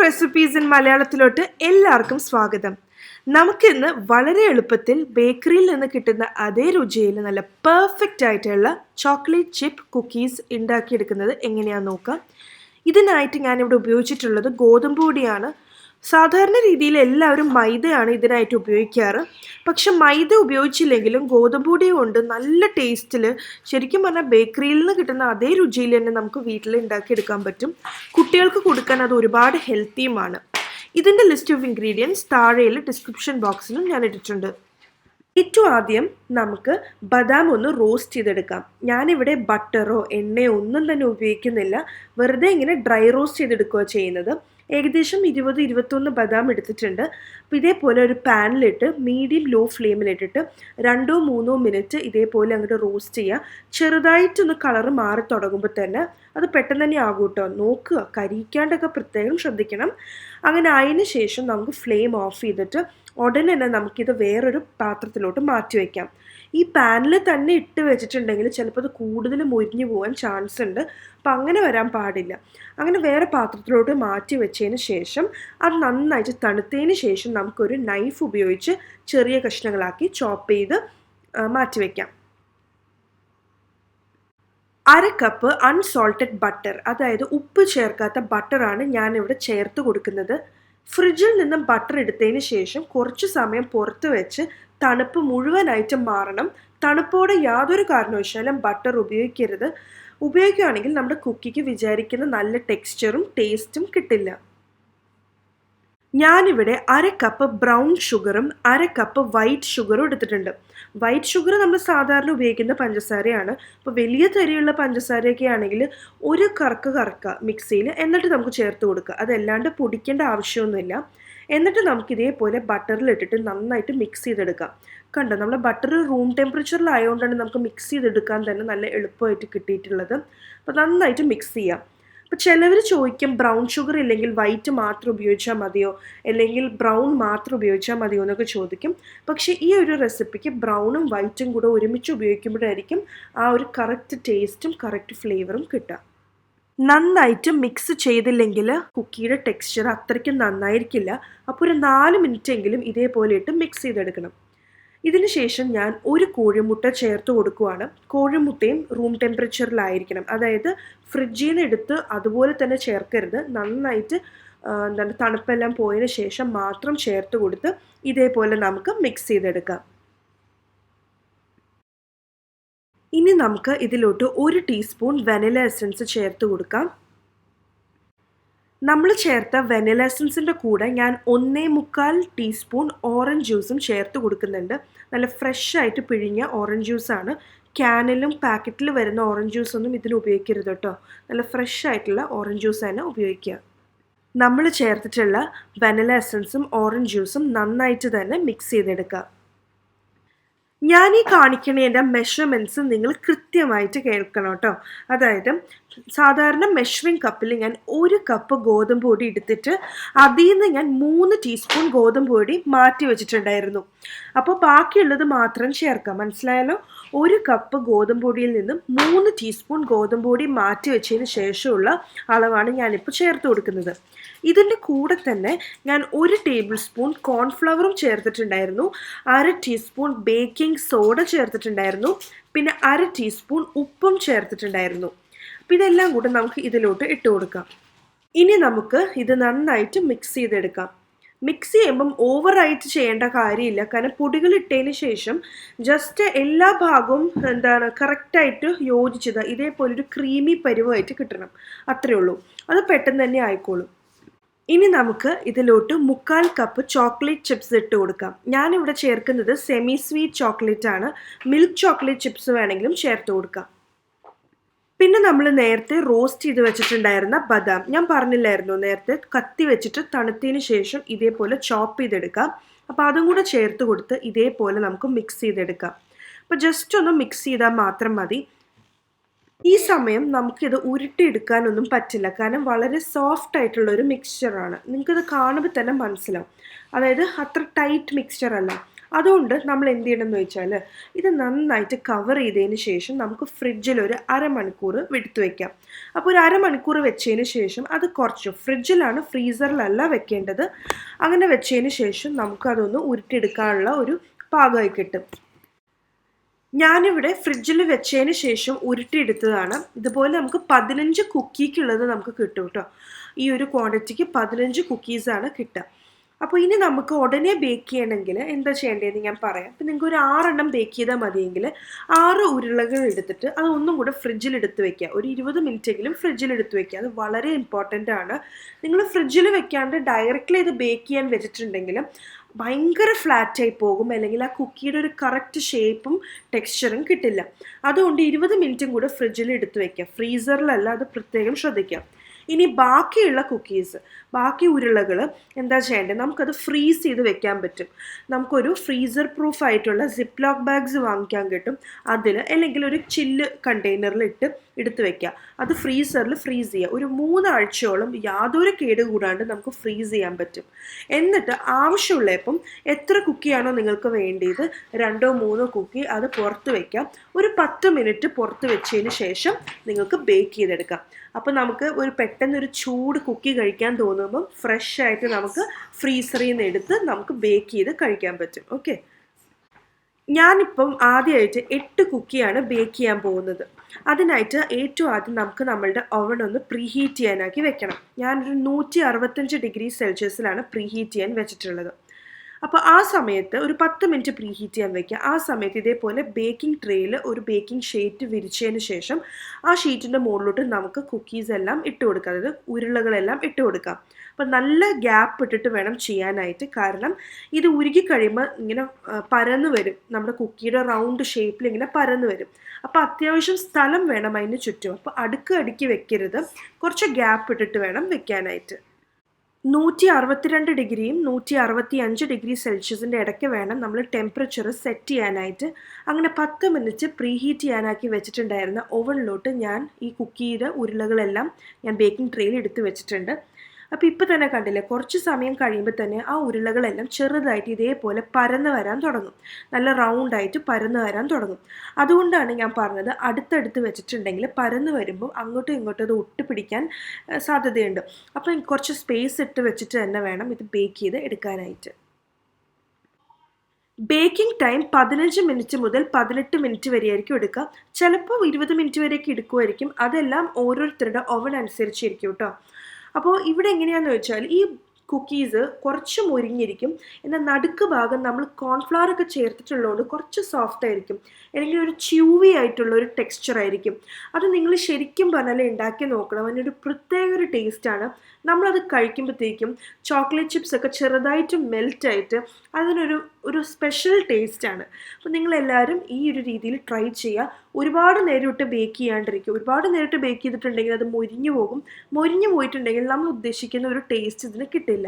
Recipes in മലയാളത്തിലോട്ട് എല്ലാവർക്കും സ്വാഗതം. നമുക്കിന്ന് വളരെ എളുപ്പത്തിൽ ബേക്കറിയിൽ നിന്ന് കിട്ടുന്ന അതേ രുചിയിൽ നല്ല പെർഫെക്റ്റ് ആയിട്ടുള്ള ചോക്ലേറ്റ് ചിപ്പ് കുക്കീസ് ഉണ്ടാക്കിയെടുക്കുന്നത് എങ്ങനെയാണെന്ന് നോക്കാം. ഇതിനായിട്ട് ഞാനിവിടെ ഉപയോഗിച്ചിട്ടുള്ളത് ഗോതമ്പ് പൊടിയാണ്. സാധാരണ രീതിയിൽ എല്ലാവരും മൈദയാണ് ഇതിനായിട്ട് ഉപയോഗിക്കാറ്. പക്ഷെ മൈദ ഉപയോഗിച്ചില്ലെങ്കിലും ഗോതമ്പ് പൊടി കൊണ്ട് നല്ല ടേസ്റ്റിൽ ശരിക്കും പറഞ്ഞാൽ ബേക്കറിയിൽ നിന്ന് കിട്ടുന്ന അതേ രുചിയിൽ തന്നെ നമുക്ക് വീട്ടിൽ ഉണ്ടാക്കിയെടുക്കാൻ പറ്റും. കുട്ടികൾക്ക് കൊടുക്കാൻ അത് ഒരുപാട് ഹെൽത്തിയുമാണ്. ഇതിൻ്റെ ലിസ്റ്റ് ഓഫ് ഇൻഗ്രീഡിയൻസ് താഴെയിൽ ഡിസ്ക്രിപ്ഷൻ ബോക്സിലും ഞാൻ ഇട്ടിട്ടുണ്ട്. ഏറ്റവും ആദ്യം നമുക്ക് ബദാം ഒന്ന് റോസ്റ്റ് ചെയ്തെടുക്കാം. ഞാനിവിടെ ബട്ടറോ എണ്ണയോ ഒന്നും തന്നെ ഉപയോഗിക്കുന്നില്ല. വെറുതെ ഇങ്ങനെ ഡ്രൈ റോസ്റ്റ് ചെയ്തെടുക്കുകയോ ചെയ്യുന്നത്. ഏകദേശം 20-21 ബദാം എടുത്തിട്ടുണ്ട്. അപ്പോൾ ഇതേപോലെ ഒരു പാനിലിട്ട് മീഡിയം ലോ ഫ്ലെയിമിലിട്ടിട്ട് 2-3 മിനിറ്റ് ഇതേപോലെ അങ്ങോട്ട് റോസ്റ്റ് ചെയ്യുക. ചെറുതായിട്ടൊന്ന് കളറ് മാറി തുടങ്ങുമ്പോൾ തന്നെ അത് പെട്ടെന്ന് തന്നെ ആകും കേട്ടോ. നോക്കുക, കരിയിക്കാണ്ടൊക്കെ പ്രത്യേകം ശ്രദ്ധിക്കണം. അങ്ങനെ അതിന് ശേഷം നമുക്ക് ഫ്ലെയിം ഓഫ് ചെയ്തിട്ട് ഉടനെ തന്നെ നമുക്കിത് വേറൊരു പാത്രത്തിലോട്ട് മാറ്റി വയ്ക്കാം. ഈ പാനിൽ തന്നെ ഇട്ട് വെച്ചിട്ടുണ്ടെങ്കിൽ ചിലപ്പോൾ അത് കൂടുതൽ മുരിഞ്ഞു പോകാൻ ചാൻസ് ഉണ്ട്. അപ്പം അങ്ങനെ വരാൻ പാടില്ല. അങ്ങനെ വേറെ പാത്രത്തിലോട്ട് മാറ്റി വെച്ചതിന് ശേഷം അത് നന്നായിട്ട് തണുത്തതിന് ശേഷം നമുക്കൊരു നൈഫ് ഉപയോഗിച്ച് ചെറിയ കഷ്ണങ്ങളാക്കി ചോപ്പ് ചെയ്ത് മാറ്റി വയ്ക്കാം. 1/2 കപ്പ് അൺസോൾട്ടഡ് ബട്ടർ, അതായത് ഉപ്പ് ചേർക്കാത്ത ബട്ടറാണ് ഞാനിവിടെ ചേർത്ത് കൊടുക്കുന്നത്. ഫ്രിഡ്ജിൽ നിന്നും ബട്ടർ എടുത്തതിന് ശേഷം കുറച്ച് സമയം പുറത്ത് വെച്ച് തണുപ്പ് മുഴുവനായിട്ട് മാറണം. തണുപ്പോടെ യാതൊരു കാരണവശാലും ബട്ടർ ഉപയോഗിക്കരുത്. ഉപയോഗിക്കുകയാണെങ്കിൽ നമ്മുടെ കുക്കിക്ക് വിചാരിക്കുന്ന നല്ല ടെക്സ്ചറും ടേസ്റ്റും കിട്ടില്ല. ഞാനിവിടെ 1/2 കപ്പ് ബ്രൗൺ ഷുഗറും 1/2 കപ്പ് വൈറ്റ് ഷുഗറും എടുത്തിട്ടുണ്ട്. വൈറ്റ് ഷുഗർ നമ്മൾ സാധാരണ ഉപയോഗിക്കുന്ന പഞ്ചസാരയാണ്. ഇപ്പോൾ വലിയ തരിയുള്ള പഞ്ചസാരയൊക്കെ ആണെങ്കിൽ ഒരു കറക്കുക മിക്സിയിൽ, എന്നിട്ട് നമുക്ക് ചേർത്ത് കൊടുക്കുക. അതല്ലാണ്ട് പൊടിക്കേണ്ട ആവശ്യമൊന്നുമില്ല. എന്നിട്ട് നമുക്ക് ഇതേപോലെ ബട്ടറിലിട്ടിട്ട് നന്നായിട്ട് മിക്സ് ചെയ്തെടുക്കാം. കണ്ടോ, നമ്മൾ ബട്ടർ റൂം ടെമ്പറേച്ചറിലായതുകൊണ്ടാണ് നമുക്ക് മിക്സ് ചെയ്തെടുക്കാൻ തന്നെ നല്ല എളുപ്പമായിട്ട് കിട്ടിയിട്ടുള്ളത്. അപ്പോൾ നന്നായിട്ട് മിക്സ് ചെയ്യാം. അപ്പോൾ ചിലവർ ചോദിക്കും, ബ്രൗൺ ഷുഗർ ഇല്ലെങ്കിൽ വൈറ്റ് മാത്രം ഉപയോഗിച്ചാൽ മതിയോ, അല്ലെങ്കിൽ ബ്രൗൺ മാത്രം ഉപയോഗിച്ചാൽ മതിയോ എന്നൊക്കെ ചോദിക്കും. പക്ഷേ ഈ ഒരു റെസിപ്പിക്ക് ബ്രൗണും വൈറ്റും കൂടെ ഒരുമിച്ച് ഉപയോഗിക്കുമ്പോഴായിരിക്കും ആ ഒരു കറക്റ്റ് ടേസ്റ്റും കറക്റ്റ് ഫ്ലേവറും കിട്ടുക. നന്നായിട്ട് മിക്സ് ചെയ്തില്ലെങ്കിൽ കുക്കിയുടെ ടെക്സ്ചർ അത്രയ്ക്കും നന്നായിരിക്കില്ല. അപ്പോൾ ഒരു 4 മിനിറ്റെങ്കിലും ഇതേപോലെ ഇട്ട് മിക്സ് ചെയ്തെടുക്കണം. ഇതിന് ശേഷം ഞാൻ ഒരു കോഴിമുട്ട ചേർത്ത് കൊടുക്കുകയാണ്. കോഴിമുട്ടയും റൂം ടെമ്പറേച്ചറിലായിരിക്കണം, അതായത് ഫ്രിഡ്ജിൽ നിന്ന് എടുത്ത് അതുപോലെ തന്നെ ചേർക്കരുത്. നന്നായിട്ട് തണുപ്പെല്ലാം പോയതിന് ശേഷം മാത്രം ചേർത്ത് കൊടുത്ത് ഇതേപോലെ നമുക്ക് മിക്സ് ചെയ്തെടുക്കാം. ഇനി നമുക്ക് ഇതിലോട്ട് 1 ടീസ്പൂൺ വെനില എസൻസ് ചേർത്ത് കൊടുക്കാം. നമ്മൾ ചേർത്ത വെനില എസൻസിൻ്റെ കൂടെ ഞാൻ 1.25 ടീസ്പൂൺ ഓറഞ്ച് ജ്യൂസും ചേർത്ത് കൊടുക്കുന്നുണ്ട്. നല്ല ഫ്രഷ് ആയിട്ട് പിഴിഞ്ഞ ഓറഞ്ച് ജ്യൂസാണ്. ക്യാനിലും പാക്കറ്റിൽ വരുന്ന ഓറഞ്ച് ജ്യൂസൊന്നും ഇതിന് ഉപയോഗിക്കരുത് കേട്ടോ. നല്ല ഫ്രഷ് ആയിട്ടുള്ള ഓറഞ്ച് ജ്യൂസ് തന്നെ ഉപയോഗിക്കുക. നമ്മൾ ചേർത്തിട്ടുള്ള വെനില എസൻസും ഓറഞ്ച് ജ്യൂസും നന്നായിട്ട് തന്നെ മിക്സ് ചെയ്തെടുക്കുക. ഞാൻ ഈ കാണിക്കുന്നതിൻ്റെ മെഷർമെൻറ്റ്സ് നിങ്ങൾ കൃത്യമായിട്ട് കേൾക്കണം കേട്ടോ. അതായത് സാധാരണ മെഷറിംഗ് കപ്പിൽ ഞാൻ 1 കപ്പ് ഗോതമ്പ് പൊടി എടുത്തിട്ട് അതിൽ നിന്ന് ഞാൻ 3 ടീസ്പൂൺ ഗോതമ്പ് പൊടി മാറ്റി വെച്ചിട്ടുണ്ടായിരുന്നു. അപ്പോൾ ബാക്കിയുള്ളത് മാത്രം ചേർക്കാം. മനസ്സിലായല്ലോ? 1 കപ്പ് ഗോതമ്പ് പൊടിയിൽ നിന്നും 3 ടീസ്പൂൺ ഗോതമ്പ് പൊടി മാറ്റി വെച്ചതിന് ശേഷമുള്ള അളവാണ് ഞാനിപ്പോൾ ചേർത്ത് കൊടുക്കുന്നത്. ഇതിൻ്റെ കൂടെ തന്നെ ഞാൻ 1 ടേബിൾ സ്പൂൺ കോൺഫ്ലവറും ചേർത്തിട്ടുണ്ടായിരുന്നു. 1/2 ടീസ്പൂൺ ബേക്കിംഗ് സോഡ ചേർത്തിട്ടുണ്ടായിരുന്നു. പിന്നെ 1/2 ടീസ്പൂൺ ഉപ്പും ചേർത്തിട്ടുണ്ടായിരുന്നു. അപ്പോൾ ഇതെല്ലാം കൂടെ നമുക്ക് ഇതിലോട്ട് ഇട്ട് കൊടുക്കാം. ഇനി നമുക്ക് ഇത് നന്നായിട്ട് മിക്സ് ചെയ്തെടുക്കാം. മിക്സ് ചെയ്യുമ്പം ഓവറായിട്ട് ചെയ്യേണ്ട കാര്യമില്ല. കാരണം പൊടികൾ ഇട്ടതിന് ശേഷം ജസ്റ്റ് എല്ലാ ഭാഗവും കറക്റ്റായിട്ട് യോജിച്ചത് ഇതേപോലൊരു ക്രീമി പരുവമായിട്ട് കിട്ടണം. അത്രയേ ഉള്ളൂ. അത് പെട്ടെന്ന് തന്നെ ആയിക്കോളും. ഇനി നമുക്ക് ഇതിലോട്ട് 1/4 കപ്പ് ചോക്ലേറ്റ് ചിപ്സ് ഇട്ട് കൊടുക്കാം. ഞാനിവിടെ ചേർക്കുന്നത് സെമി സ്വീറ്റ് ചോക്ലേറ്റ് ആണ്. മിൽക്ക് ചോക്ലേറ്റ് ചിപ്സ് വേണമെങ്കിലും ചേർത്ത് കൊടുക്കാം. പിന്നെ നമ്മൾ നേരത്തെ റോസ്റ്റ് ചെയ്ത് വെച്ചിട്ടുണ്ടായിരുന്ന ബദാം, ഞാൻ പറഞ്ഞില്ലായിരുന്നു നേരത്തെ, കത്തി വെച്ചിട്ട് തണുത്തതിന് ശേഷം ഇതേപോലെ ചോപ്പ് ചെയ്തെടുക്കാം. അപ്പോൾ അതും കൂടെ ചേർത്ത് കൊടുത്ത് ഇതേപോലെ നമുക്ക് മിക്സ് ചെയ്തെടുക്കാം. അപ്പോൾ ജസ്റ്റ് ഒന്ന് മിക്സ് ചെയ്താൽ മാത്രം മതി. ഈ സമയം നമുക്കിത് ഉരുട്ടിയെടുക്കാനൊന്നും പറ്റില്ല, കാരണം വളരെ സോഫ്റ്റ് ആയിട്ടുള്ളൊരു മിക്സ്ചറാണ്. നിങ്ങൾക്കിത് കാണുമ്പോൾ തന്നെ മനസ്സിലാവും. അതായത് അത്ര ടൈറ്റ് മിക്സ്ചർ അല്ല. അതുകൊണ്ട് നമ്മൾ എന്ത് ചെയ്യണമെന്ന് വെച്ചാൽ ഇത് നന്നായിട്ട് കവർ ചെയ്തതിന് ശേഷം നമുക്ക് ഫ്രിഡ്ജിൽ ഒരു അരമണിക്കൂർ എടുത്തു വയ്ക്കാം. അപ്പോൾ ഒരു അരമണിക്കൂർ വെച്ചതിന് ശേഷം അത് കുറച്ച് ഫ്രിഡ്ജിലാണ്, ഫ്രീസറിലല്ല വെക്കേണ്ടത്. അങ്ങനെ വെച്ചതിന് ശേഷം നമുക്കതൊന്ന് ഉരുട്ടിയെടുക്കാനുള്ള ഒരു പാകമായി കിട്ടും. ഞാനിവിടെ ഫ്രിഡ്ജിൽ വെച്ചതിന് ശേഷം ഉരുട്ടിയെടുത്തതാണ്. ഇതുപോലെ നമുക്ക് 15 കുക്കിക്കുള്ളത് നമുക്ക് കിട്ടും കേട്ടോ. ഈ ഒരു ക്വാണ്ടിറ്റിക്ക് 15 കുക്കീസാണ് കിട്ടുക. അപ്പോൾ ഇനി നമുക്ക് ഉടനെ ബേക്ക് ചെയ്യണമെങ്കിൽ എന്താ ചെയ്യേണ്ടതെന്ന് ഞാൻ പറയാം. അപ്പോൾ നിങ്ങൾക്ക് ഒരു 6 എണ്ണം ബേക്ക് ചെയ്താൽ മതിയെങ്കിൽ 6 ഉരുളകൾ എടുത്തിട്ട് അത് ഒന്നും കൂടെ ഫ്രിഡ്ജിൽ എടുത്ത് വെക്കുക. ഒരു 20 മിനിറ്റെങ്കിലും ഫ്രിഡ്ജിൽ എടുത്ത് വെക്കുക. അത് വളരെ ഇമ്പോർട്ടൻ്റ് ആണ്. നിങ്ങൾ ഫ്രിഡ്ജിൽ വെക്കാണ്ട് ഡയറക്റ്റ്ലി ഇത് ബേക്ക് ചെയ്യാൻ വെച്ചിട്ടുണ്ടെങ്കിൽ ഭയങ്കര ഫ്ലാറ്റായി പോകും, അല്ലെങ്കിൽ ആ കുക്കിയുടെ ഒരു കറക്റ്റ് ഷേപ്പും ടെക്സ്ചറും കിട്ടില്ല. അതുകൊണ്ട് 20 മിനിറ്റും കൂടെ ഫ്രിഡ്ജിൽ എടുത്ത് വയ്ക്കുക. ഫ്രീസറിലല്ല, അത് പ്രത്യേകം ശ്രദ്ധിക്കാം. ഇനി ബാക്കിയുള്ള കുക്കീസ്, ബാക്കി ഉരുളകൾ എന്താ ചെയ്യേണ്ടത്, നമുക്കത് ഫ്രീസ് ചെയ്ത് വെക്കാൻ പറ്റും. നമുക്കൊരു ഫ്രീസർ പ്രൂഫ് ആയിട്ടുള്ള സിപ്പ് ലോക്ക് ബാഗ്സ് വാങ്ങിക്കാൻ കിട്ടും. അതിൽ അല്ലെങ്കിൽ ഒരു ചില്ല് കണ്ടെയ്നറിൽ എടുത്ത് വെക്കുക. അത് ഫ്രീസറിൽ ഫ്രീസ് ചെയ്യുക. ഒരു 3 ആഴ്ചയോളം യാതൊരു കേടുകൂടാണ്ട് നമുക്ക് ഫ്രീസ് ചെയ്യാൻ പറ്റും. എന്നിട്ട് ആവശ്യമുള്ളപ്പം എത്ര കുക്കിയാണോ നിങ്ങൾക്ക് വേണ്ടിയത്, 2 or 3 കുക്കി അത് പുറത്ത് വയ്ക്കാം. ഒരു 10 മിനിറ്റ് പുറത്ത് വെച്ചതിന് ശേഷം നിങ്ങൾക്ക് ബേക്ക് ചെയ്തെടുക്കാം. അപ്പോൾ നമുക്ക് പെട്ടെന്നൊരു ചൂട് കുക്കി കഴിക്കാൻ തോന്നുമ്പം ഫ്രഷ് ആയിട്ട് നമുക്ക് ഫ്രീസറിൽ നിന്ന് എടുത്ത് നമുക്ക് ബേക്ക് ചെയ്ത് കഴിക്കാൻ പറ്റും. ഓക്കെ, ഞാനിപ്പം ആദ്യമായിട്ട് 8 കുക്കിയാണ് ബേക്ക് ചെയ്യാൻ പോകുന്നത്. അതിനായിട്ട് ഏറ്റവും ആദ്യം നമുക്ക് നമ്മളുടെ ഓവൻ ഒന്ന് പ്രീഹീറ്റ് ചെയ്യാനാക്കി വെക്കണം. ഞാനൊരു 165 ഡിഗ്രി സെൽഷ്യസിലാണ് പ്രീഹീറ്റ് ചെയ്യാൻ വെച്ചിട്ടുള്ളത്. അപ്പോൾ ആ സമയത്ത് ഒരു 10 മിനിറ്റ് പ്രീഹീറ്റ് ചെയ്യാൻ വയ്ക്കുക. ആ സമയത്ത് ഇതേപോലെ ബേക്കിംഗ് ട്രേയിൽ ഒരു ബേക്കിംഗ് ഷീറ്റ് വിരിച്ചതിന് ശേഷം ആ ഷീറ്റിൻ്റെ മുകളിലോട്ട് നമുക്ക് കുക്കീസ് എല്ലാം ഇട്ട് കൊടുക്കാം, അതായത് ഉരുളകളെല്ലാം ഇട്ട് കൊടുക്കാം. അപ്പോൾ നല്ല ഗ്യാപ്പ് ഇട്ടിട്ട് വേണം ചെയ്യാനായിട്ട്. കാരണം ഇത് ഉരുകി കഴിയുമ്പോൾ ഇങ്ങനെ പരന്ന് വരും, നമ്മുടെ കുക്കിയുടെ റൗണ്ട് ഷേപ്പിൽ ഇങ്ങനെ പരന്ന് വരും. അപ്പോൾ അത്യാവശ്യം സ്ഥലം വേണം അതിന് ചുറ്റും. അപ്പോൾ അടുക്കി വെക്കരുത്, കുറച്ച് ഗ്യാപ്പ് ഇട്ടിട്ട് വേണം വെക്കാനായിട്ട്. 162 ഡിഗ്രിയും 165 ഡിഗ്രി സെൽഷ്യസിൻ്റെ ഇടയ്ക്ക് വേണം നമ്മൾ ടെമ്പറേച്ചർ സെറ്റ് ചെയ്യാനായിട്ട്. അങ്ങനെ 10 മിനിറ്റ് പ്രീഹീറ്റ് ചെയ്യാനാക്കി വെച്ചിട്ടുണ്ടായിരുന്ന ഓവനിലോട്ട് ഞാൻ ഈ കുക്കിയുടെ ഉരുളകളെല്ലാം ഞാൻ ബേക്കിംഗ് ട്രേയിൽ എടുത്ത് വെച്ചിട്ടുണ്ട്. അപ്പോൾ ഇപ്പോൾ തന്നെ കണ്ടില്ലേ, കുറച്ച് സമയം കഴിയുമ്പോൾ തന്നെ ആ ഉരുളകളെല്ലാം ചെറുതായിട്ട് ഇതേപോലെ പരന്ന് വരാൻ തുടങ്ങും, നല്ല റൗണ്ടായിട്ട് പരന്ന് വരാൻ തുടങ്ങും. അതുകൊണ്ടാണ് ഞാൻ പറഞ്ഞത് അടുത്തടുത്ത് വെച്ചിട്ടുണ്ടെങ്കിൽ പരന്ന് വരുമ്പോൾ അങ്ങോട്ടും ഇങ്ങോട്ടും അത് ഒട്ടുപിടിക്കാൻ സാധ്യതയുണ്ട്. അപ്പോൾ കുറച്ച് സ്പേസ് ഇട്ട് വെച്ചിട്ട് തന്നെ വേണം ഇത് ബേക്ക് ചെയ്ത് എടുക്കാനായിട്ട്. ബേക്കിംഗ് ടൈം 15 മിനിറ്റ് മുതൽ 18 മിനിറ്റ് വരെയായിരിക്കും എടുക്കുക. ചിലപ്പോൾ 20 മിനിറ്റ് വരെയൊക്കെ എടുക്കുമായിരിക്കും. അതെല്ലാം ഓരോരുത്തരുടെ ഓവൻ അനുസരിച്ചിരിക്കും കേട്ടോ. അപ്പോൾ ഇവിടെ എങ്ങനെയാണെന്ന് വെച്ചാൽ ഈ കുക്കീസ് കുറച്ച് മുരിഞ്ഞിരിക്കും, എന്നാൽ നടുക്ക് ഭാഗം നമ്മൾ കോൺഫ്ലവർ ഒക്കെ ചേർത്തിട്ടുള്ളതുകൊണ്ട് കുറച്ച് സോഫ്റ്റ് ആയിരിക്കും, അല്ലെങ്കിൽ ഒരു ച്യൂവി ആയിട്ടുള്ള ഒരു ടെക്സ്ചർ ആയിരിക്കും. അത് നിങ്ങൾ ശരിക്കും പറഞ്ഞാൽ ഉണ്ടാക്കി നോക്കണം. അതിനൊരു പ്രത്യേക ഒരു ടേസ്റ്റാണ്. നമ്മളത് കഴിക്കുമ്പോഴത്തേക്കും ചോക്ലേറ്റ് ചിപ്സ് ഒക്കെ ചെറുതായിട്ട് മെൽറ്റായിട്ട് അതിനൊരു സ്പെഷ്യൽ ടേസ്റ്റാണ്. അപ്പോൾ നിങ്ങളെല്ലാവരും ഈ ഒരു രീതിയിൽ ട്രൈ ചെയ്യുക. ഒരുപാട് നേരിട്ട് ബേക്ക് ചെയ്യാണ്ടിരിക്കും. ഒരുപാട് നേരിട്ട് ബേക്ക് ചെയ്തിട്ടുണ്ടെങ്കിൽ അത് മൊരിഞ്ഞു പോകും. മൊരിഞ്ഞു പോയിട്ടുണ്ടെങ്കിൽ നമ്മൾ ഉദ്ദേശിക്കുന്ന ഒരു ടേസ്റ്റ് ഇതിന് കിട്ടില്ല.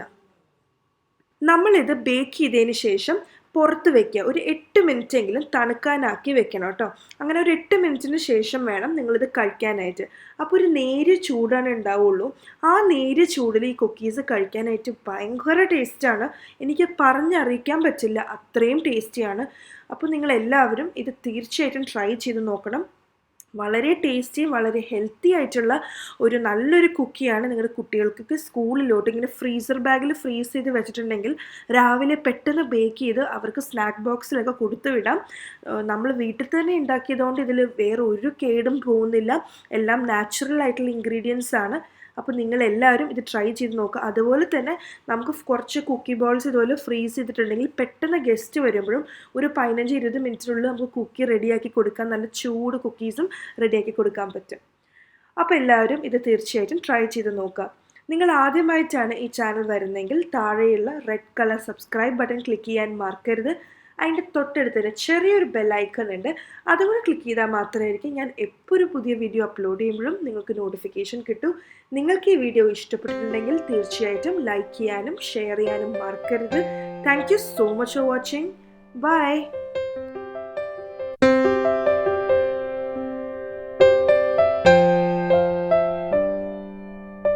നമ്മളിത് ബേക്ക് ചെയ്തതിന് ശേഷം പുറത്ത് വെക്കുക. ഒരു 8 മിനിറ്റെങ്കിലും തണുക്കാനാക്കി വെക്കണം കേട്ടോ. അങ്ങനെ ഒരു 8 മിനിറ്റിന് ശേഷം വേണം നിങ്ങളിത് കഴിക്കാനായിട്ട്. അപ്പോൾ ഒരു നേരിയ ചൂടാണ് ഉണ്ടാവുള്ളൂ. ആ നേരിയ ചൂടിൽ ഈ കുക്കീസ് കഴിക്കാനായിട്ട് ഭയങ്കര ടേസ്റ്റാണ്. എനിക്ക് പറഞ്ഞറിയിക്കാൻ പറ്റില്ല, അത്രയും ടേസ്റ്റിയാണ്. അപ്പോൾ നിങ്ങളെല്ലാവരും ഇത് തീർച്ചയായിട്ടും ട്രൈ ചെയ്ത് നോക്കണം. വളരെ ടേസ്റ്റിയും വളരെ ഹെൽത്തി ആയിട്ടുള്ള ഒരു നല്ലൊരു കുക്കിയാണ്. നിങ്ങളുടെ കുട്ടികൾക്ക് സ്കൂളിലോട്ട് ഇങ്ങനെ ഫ്രീസർ ബാഗിൽ ഫ്രീസ് ചെയ്ത് വെച്ചിട്ടുണ്ടെങ്കിൽ രാവിലെ പെട്ടെന്ന് ബേക്ക് ചെയ്ത് അവർക്ക് സ്നാക്ക് ബോക്സിലൊക്കെ കൊടുത്തു വിടാം. നമ്മൾ വീട്ടിൽ തന്നെ ഉണ്ടാക്കിയതുകൊണ്ട് ഇതിൽ വേറെ ഒരു കേടും പോകുന്നില്ല. എല്ലാം നാച്ചുറൽ ആയിട്ടുള്ള ഇൻഗ്രീഡിയൻസ് ആണ്. അപ്പോൾ നിങ്ങളെല്ലാവരും ഇത് ട്രൈ ചെയ്ത് നോക്കുക. അതുപോലെ തന്നെ നമുക്ക് കുറച്ച് കുക്കി ബോൾസ് ഇതുപോലെ ഫ്രീസ് ചെയ്തിട്ടുണ്ടെങ്കിൽ പെട്ടെന്ന് ഗസ്റ്റ് വരുമ്പോഴും ഒരു 15-20 മിനിറ്റിനുള്ളിൽ നമുക്ക് കുക്കി റെഡിയാക്കി കൊടുക്കാൻ, നല്ല ചൂട് കുക്കീസും റെഡിയാക്കി കൊടുക്കാൻ പറ്റും. അപ്പോൾ എല്ലാവരും ഇത് തീർച്ചയായിട്ടും ട്രൈ ചെയ്ത് നോക്കുക. നിങ്ങൾ ആദ്യമായിട്ടാണ് ഈ ചാനൽ വരുന്നതെങ്കിൽ താഴെയുള്ള red colour subscribe button click ചെയ്യാൻ മറക്കരുത്. അതിൻ്റെ തൊട്ടടുത്തൊരു ചെറിയൊരു ബെല്ലൈക്കൺ ഉണ്ട്, അതുകൂടെ ക്ലിക്ക് ചെയ്താൽ മാത്രമായിരിക്കും ഞാൻ എപ്പോൾ ഒരു പുതിയ വീഡിയോ അപ്ലോഡ് ചെയ്യുമ്പോഴും നിങ്ങൾക്ക് നോട്ടിഫിക്കേഷൻ കിട്ടും. നിങ്ങൾക്ക് ഈ വീഡിയോ ഇഷ്ടപ്പെട്ടിട്ടുണ്ടെങ്കിൽ തീർച്ചയായിട്ടും ലൈക്ക് ചെയ്യാനും ഷെയർ ചെയ്യാനും മറക്കരുത്. Thank you so much for watching. By.